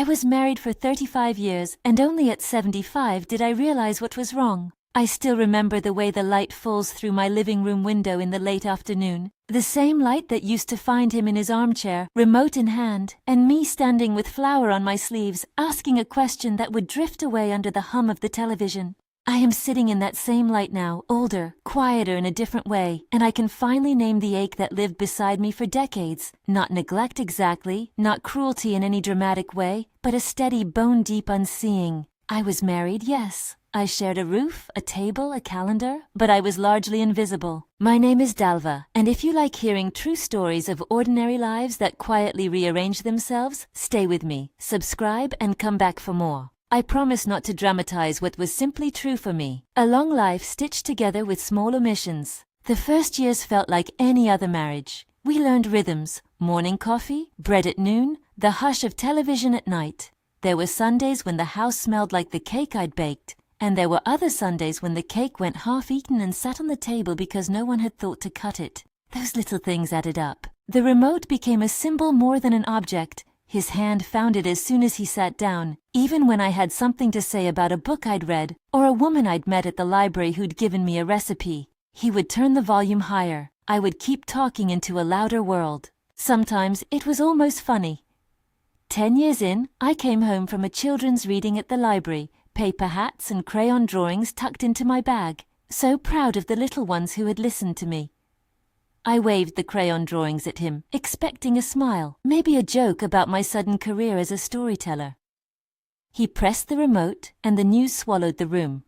I was married for 35 years, and only at 75 did I realize what was wrong. I still remember the way the light falls through my living room window in the late afternoon. The same light that used to find him in his armchair, remote in hand, and me standing with flour on my sleeves, asking a question that would drift away under the hum of the television. I am sitting in that same light now, older, quieter in a different way, and I can finally name the ache that lived beside me for decades. Not neglect exactly, not cruelty in any dramatic way, but a steady, bone-deep unseeing. I was married, yes. I shared a roof, a table, a calendar, but I was largely invisible. My name is Dalva, and if you like hearing true stories of ordinary lives that quietly rearrange themselves, stay with me, subscribe, and come back for more. I promise not to dramatize what was simply true for me. A long life stitched together with small omissions. The first years felt like any other marriage. We learned rhythms, morning coffee, bread at noon, the hush of television at night. There were Sundays when the house smelled like the cake I'd baked, and there were other Sundays when the cake went half-eaten and sat on the table because no one had thought to cut it. Those little things added up. The remote became a symbol more than an object. His hand found it as soon as he sat down, even when I had something to say about a book I'd read, or a woman I'd met at the library who'd given me a recipe. He would turn the volume higher. I would keep talking into a louder world. Sometimes it was almost funny. 10 years in, I came home from a children's reading at the library, paper hats and crayon drawings tucked into my bag, so proud of the little ones who had listened to me. I waved the crayon drawings at him, expecting a smile, maybe a joke about my sudden career as a storyteller. He pressed the remote, and the news swallowed the room.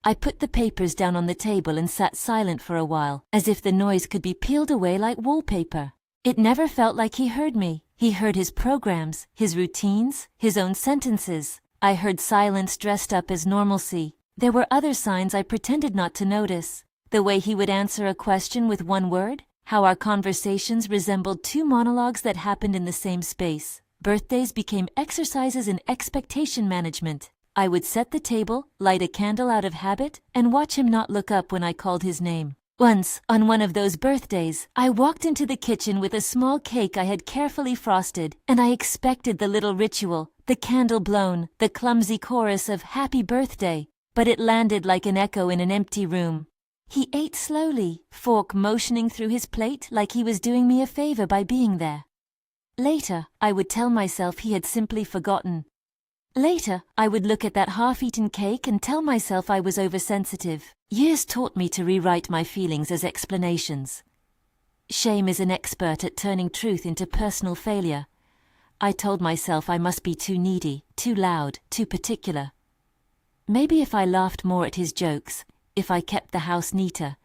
I put the papers down on the table and sat silent for a while, as if the noise could be peeled away like wallpaper. It never felt like he heard me. He heard his programs, his routines, his own sentences. I heard silence dressed up as normalcy. There were other signs I pretended not to notice. The way he would answer a question with one word, how our conversations resembled two monologues that happened in the same space. Birthdays became exercises in expectation management. I would set the table, light a candle out of habit, and watch him not look up when I called his name. Once, on one of those birthdays, I walked into the kitchen with a small cake I had carefully frosted, and I expected the little ritual, the candle blown, the clumsy chorus of "Happy Birthday," but it landed like an echo in an empty room. He ate slowly, fork motioning through his plate like he was doing me a favor by being there. Later, I would tell myself he had simply forgotten. Later, I would look at that half-eaten cake and tell myself I was oversensitive. Years taught me to rewrite my feelings as explanations. Shame is an expert at turning truth into personal failure. I told myself I must be too needy, too loud, too particular. Maybe if I laughed more at his jokes, if I kept the house neater,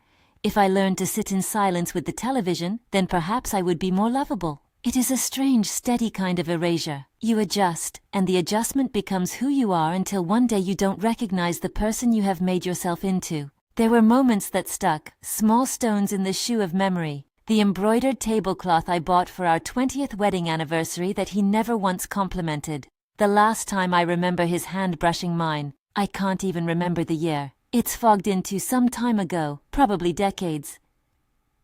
if I learned to sit in silence with the television, then perhaps I would be more lovable. It is a strange, steady kind of erasure. You adjust, and the adjustment becomes who you are until one day you don't recognize the person you have made yourself into. There were moments that stuck, small stones in the shoe of memory. The embroidered tablecloth I bought for our 20th wedding anniversary that he never once complimented. The last time I remember his hand brushing mine, I can't even remember the year. It's fogged into some time ago, probably decades.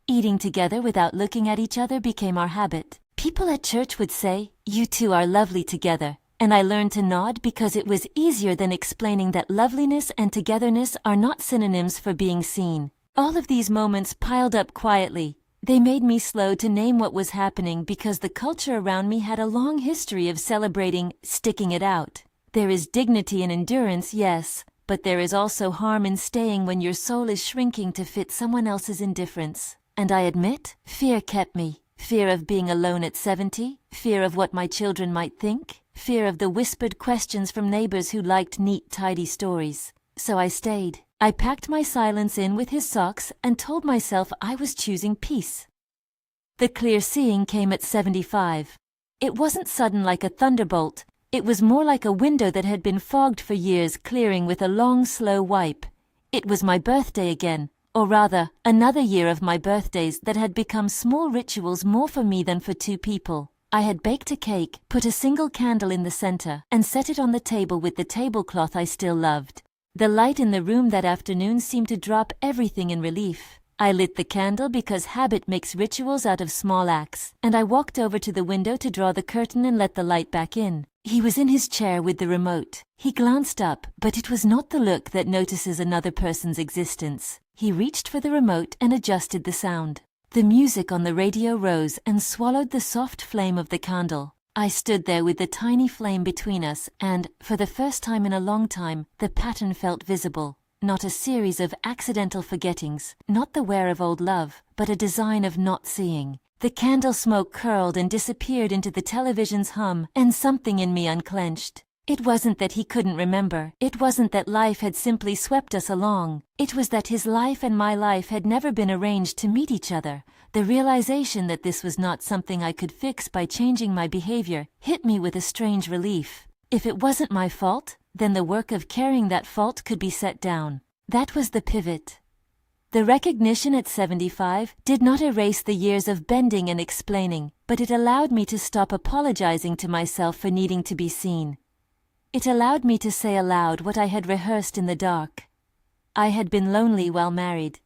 Eating together without looking at each other became our habit. People at church would say, "You two are lovely together," and I learned to nod because it was easier than explaining that loveliness and togetherness are not synonyms for being seen. All of these moments piled up quietly. They made me slow to name what was happening because the culture around me had a long history of celebrating sticking it out. There is dignity in endurance, yes, but there is also harm in staying when your soul is shrinking to fit someone else's indifference. And I admit, fear kept me. Fear of being alone at 70, fear of what my children might think, fear of the whispered questions from neighbors who liked neat, tidy stories. So I stayed. I packed my silence in with his socks and told myself I was choosing peace. The clear seeing came at 75. It wasn't sudden like a thunderbolt. It was more like a window that had been fogged for years, clearing with a long, slow wipe. It was my birthday again. Or rather, another year of my birthdays that had become small rituals more for me than for two people. I had baked a cake, put a single candle in the center, and set it on the table with the tablecloth I still loved. The light in the room that afternoon seemed to drop everything in relief. I lit the candle because habit makes rituals out of small acts, and I walked over to the window to draw the curtain and let the light back in. He was in his chair with the remote. He glanced up, but it was not the look that notices another person's existence. He reached for the remote and adjusted the sound. The music on the radio rose and swallowed the soft flame of the candle. I stood there with the tiny flame between us and, for the first time in a long time, the pattern felt visible. Not a series of accidental forgettings, not the wear of old love, but a design of not seeing. The candle smoke curled and disappeared into the television's hum, and something in me unclenched. It wasn't that he couldn't remember. It wasn't that life had simply swept us along. It was that his life and my life had never been arranged to meet each other. The realization that this was not something I could fix by changing my behavior hit me with a strange relief. If it wasn't my fault, then the work of carrying that fault could be set down. That was the pivot. The recognition at 75 did not erase the years of bending and explaining, but it allowed me to stop apologizing to myself for needing to be seen. It allowed me to say aloud what I had rehearsed in the dark. I had been lonely while married.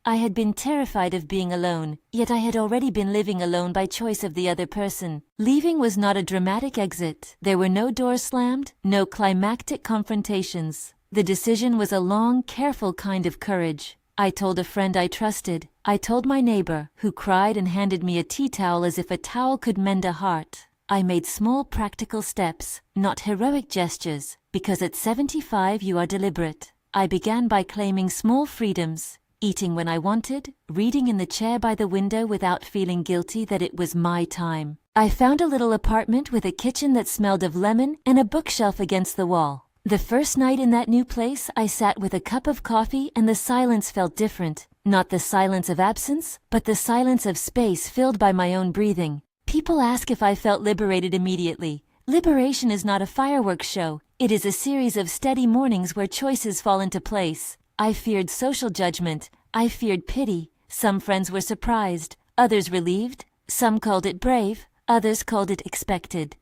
I had been terrified of being alone, yet I had already been living alone by choice of the other person. Leaving was not a dramatic exit. There were no doors slammed, no climactic confrontations. The decision was a long, careful kind of courage. I told a friend I trusted. I told my neighbor, who cried and handed me a tea towel as if a towel could mend a heart. I made small practical steps, not heroic gestures, because at 75 you are deliberate. I began by claiming small freedoms, eating when I wanted, reading in the chair by the window without feeling guilty that it was my time. I found a little apartment with a kitchen that smelled of lemon and a bookshelf against the wall. The first night in that new place, I sat with a cup of coffee and the silence felt different. Not the silence of absence, but the silence of space filled by my own breathing. People ask if I felt liberated immediately. Liberation is not a fireworks show. It is a series of steady mornings where choices fall into place. I feared social judgment. I feared pity. Some friends were surprised, others relieved. Some called it brave, others called it expected.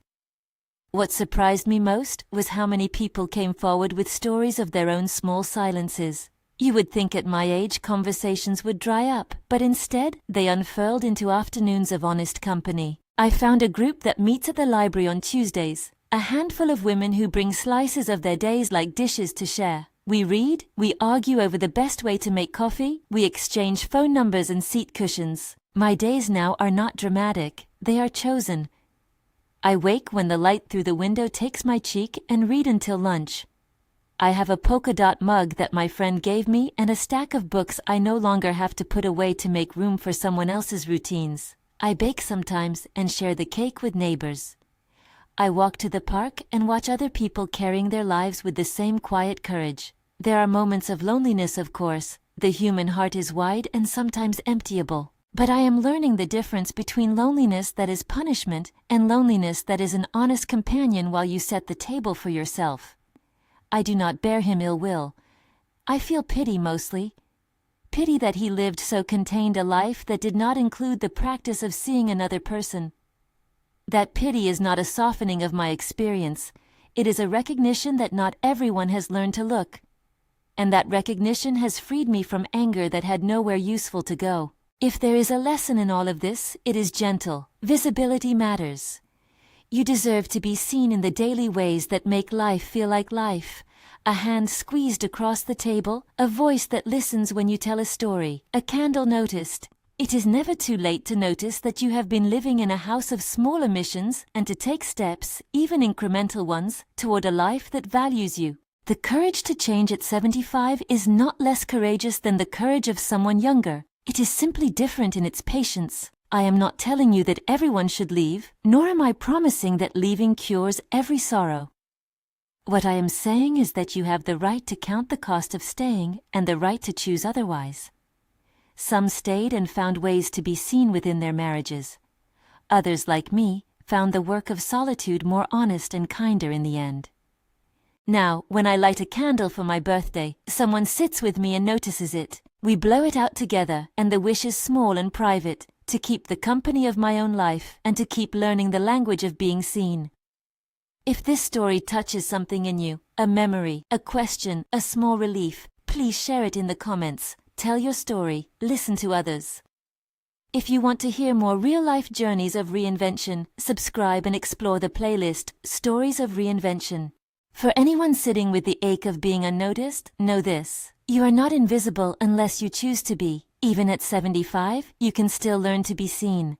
What surprised me most was how many people came forward with stories of their own small silences. You would think at my age conversations would dry up, but instead they unfurled into afternoons of honest company. I found a group that meets at the library on Tuesdays, a handful of women who bring slices of their days like dishes to share. We read, we argue over the best way to make coffee, we exchange phone numbers and seat cushions. My days now are not dramatic, they are chosen. I wake when the light through the window takes my cheek and read until lunch. I have a polka dot mug that my friend gave me and a stack of books I no longer have to put away to make room for someone else's routines. I bake sometimes and share the cake with neighbors. I walk to the park and watch other people carrying their lives with the same quiet courage. There are moments of loneliness, of course. The human heart is wide and sometimes emptyable. But I am learning the difference between loneliness that is punishment and loneliness that is an honest companion while you set the table for yourself. I do not bear him ill will. I feel pity mostly. Pity that he lived so contained a life that did not include the practice of seeing another person. That pity is not a softening of my experience. It is a recognition that not everyone has learned to look. And that recognition has freed me from anger that had nowhere useful to go. If there is a lesson in all of this, it is gentle. Visibility matters. You deserve to be seen in the daily ways that make life feel like life. A hand squeezed across the table, a voice that listens when you tell a story, a candle noticed. It is never too late to notice that you have been living in a house of small omissions and to take steps, even incremental ones, toward a life that values you. The courage to change at 75 is not less courageous than the courage of someone younger. It is simply different in its patience. I am not telling you that everyone should leave, nor am I promising that leaving cures every sorrow. What I am saying is that you have the right to count the cost of staying and the right to choose otherwise. Some stayed and found ways to be seen within their marriages. Others, like me, found the work of solitude more honest and kinder in the end. Now, when I light a candle for my birthday, someone sits with me and notices it. We blow it out together, and the wish is small and private, to keep the company of my own life and to keep learning the language of being seen. If this story touches something in you, a memory, a question, a small relief, please share it in the comments. Tell your story, listen to others. If you want to hear more real-life journeys of reinvention, subscribe and explore the playlist Stories of Reinvention. For anyone sitting with the ache of being unnoticed, know this: you are not invisible unless you choose to be. Even at 75, you can still learn to be seen.